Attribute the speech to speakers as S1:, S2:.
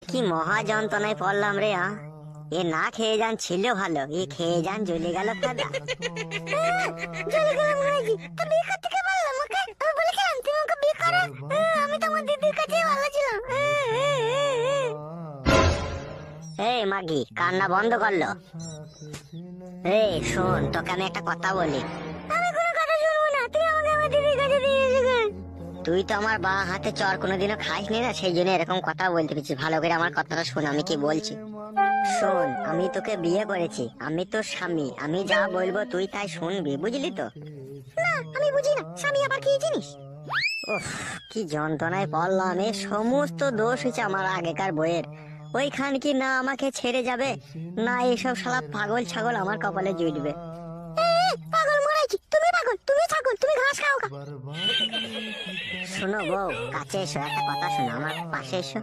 S1: কি মহা যন্ত্রণায় পড়লাম রে। এ না খেয়ে যান ছিল ভালো, এ খেয়ে যান জ্বলে গেল ফাদা।
S2: চলে গেলাম নাকি? তো বিয়ে করতে কে বললাম ওকে? আমি বলেছিলাম তুমি ওকে বিয়ে করো। আমি তো আমার দিদির কাছে ভালো ছিলাম।
S1: এই মাগি, কান্না বন্ধ করলো। এই শোন, তোকে আমি একটা কথা বলি।
S2: আমি কোনো কথা শুনবো না, তুই আমাকে আমার দিদির কাছে দিয়ে এসে।
S1: তুই তো আমার বাঁ হাতে চর কোনোদিনও খাইসনি না, সেই জন্য এরকম কথা বলতে পেরেছি। ভালো করে আমার কথাটা শোন, আমি কি বলছি শোন। আমি তোকে বিয়ে করেছি, আমি তোর স্বামী, আমি যা বলবো তুই তাই শুনবি, বুঝলি তো?
S2: না আমি বুঝি না, স্বামী আবার কি জিনিস?
S1: উফ, কি যন্ত্রণায় পড়লাম। এ সমস্ত দোষ হচ্ছে আমার আগেকার বইয়ের। ওইখান কি না আমাকে ছেড়ে যাবে, না এইসব শালা পাগল ছাগল আমার কপালে জুটবে।
S2: পাগল মরাইছি, তুমি পাগল, তুমি ছাগল, তুমি ঘাস খাও গা।
S1: শোনো বউ, কাছে এসো, একটা কথা শোনো, আমার পাশে এসো।